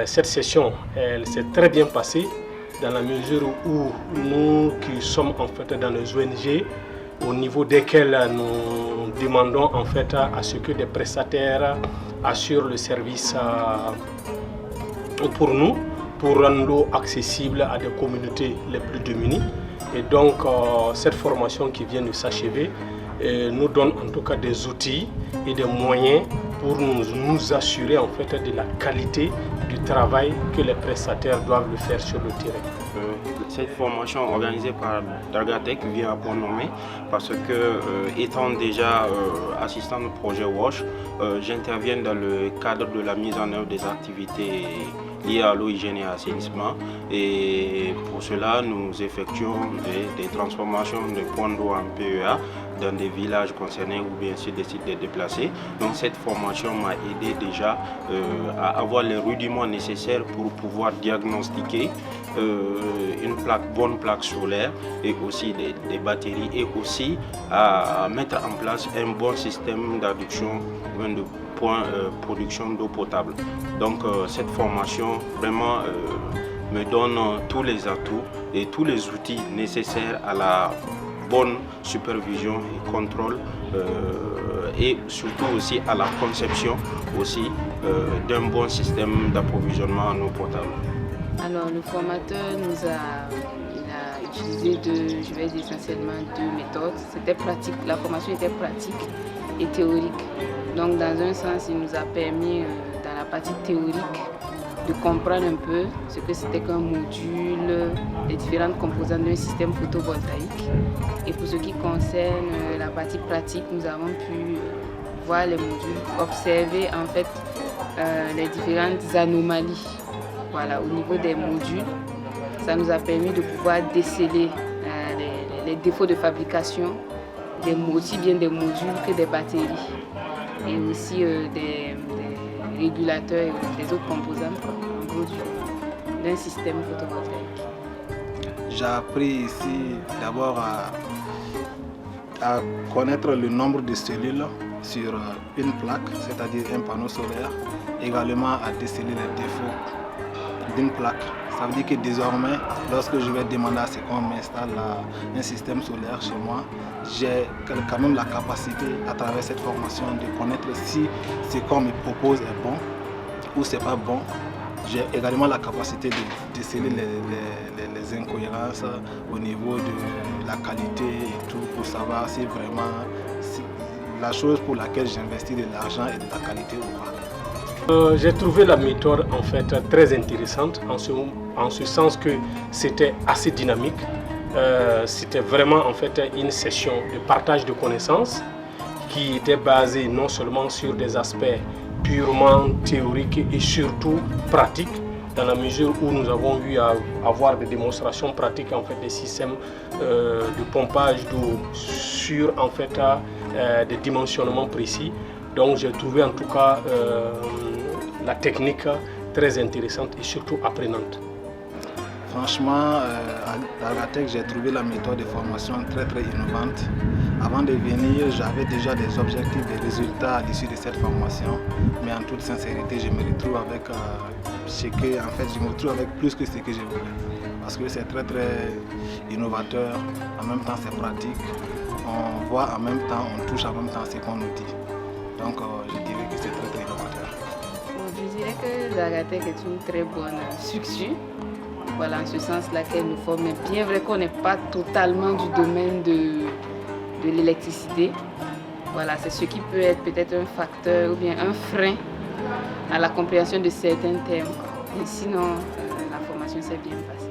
Cette session, elle s'est très bien passée dans la mesure où nous qui sommes en fait dans les ONG, au niveau desquels nous demandons en fait à ce que des prestataires assurent le service pour nous, pour rendre l'eau accessible à des communautés les plus démunies. Et donc cette formation qui vient de s'achever nous donne en tout cas des outils et des moyens pour nous assurer en fait de la qualité du travail que les prestataires doivent le faire sur le terrain. Cette formation organisée par Dargatech vient à point nommé parce que étant déjà assistant de projet WASH, j'interviens dans le cadre de la mise en œuvre des activités liées à l'eau, hygiène et assainissement, et pour cela nous effectuons des transformations de points d'eau en PEA dans des villages concernés ou bien sûr des sites déplacés. Donc cette formation m'a aidé déjà à avoir les rudiments nécessaires pour pouvoir diagnostiquer une bonne plaque solaire et aussi des batteries, et aussi à mettre en place un bon système d'adduction de production d'eau potable. Donc cette formation vraiment me donne tous les atouts et tous les outils nécessaires à la bonne supervision et contrôle et surtout aussi à la conception aussi d'un bon système d'approvisionnement en eau potable. Alors le formateur il a utilisé je vais dire essentiellement deux méthodes. C'était pratique, la formation était pratique et théorique. Donc dans un sens, il nous a permis dans la partie théorique de comprendre un peu ce que c'était qu'un module, les différentes composantes d'un système photovoltaïque. Et pour ce qui concerne la partie pratique, nous avons pu voir les modules, observer en fait les différentes anomalies. Voilà, au niveau des modules, ça nous a permis de pouvoir déceler les défauts de fabrication, aussi bien des modules que des batteries, et aussi des régulateurs et des autres composantes en gros d'un système photovoltaïque. J'ai appris ici d'abord à connaître le nombre de cellules sur une plaque, c'est-à-dire un panneau solaire, également à déceler les défauts d'une plaque. Ça veut dire que désormais, lorsque je vais demander à ce qu'on m'installe un système solaire chez moi, j'ai quand même la capacité à travers cette formation de connaître si ce qu'on me propose est bon ou c'est pas bon. J'ai également la capacité de déceler les incohérences au niveau de la qualité et tout, pour savoir si vraiment la chose pour laquelle j'investis de l'argent est de la qualité ou pas. J'ai trouvé la méthode en fait très intéressante en ce sens que c'était assez dynamique. C'était vraiment en fait une session de partage de connaissances qui était basée non seulement sur des aspects purement théoriques et surtout pratiques, dans la mesure où nous avons eu à avoir des démonstrations pratiques en fait des systèmes de pompage d'eau sur en fait des dimensionnements précis. Donc j'ai trouvé en tout cas la technique très intéressante et surtout apprenante. Franchement, à Dargatech, j'ai trouvé la méthode de formation très innovante. Avant de venir, j'avais déjà des objectifs, des résultats à l'issue de cette formation. Mais en toute sincérité, je me retrouve avec plus que ce que je voulais. Parce que c'est très innovateur, en même temps c'est pratique. On voit en même temps, on touche en même temps ce qu'on nous dit. Donc je dirais que c'est très innovateur. Je dirais que Dargatech est une très bonne structure. Voilà, en ce sens-là qu'elle nous forme. Mais bien vrai qu'on n'est pas totalement du domaine de l'électricité. Voilà, c'est ce qui peut être peut-être un facteur ou bien un frein à la compréhension de certains termes. Et sinon, la formation s'est bien passée.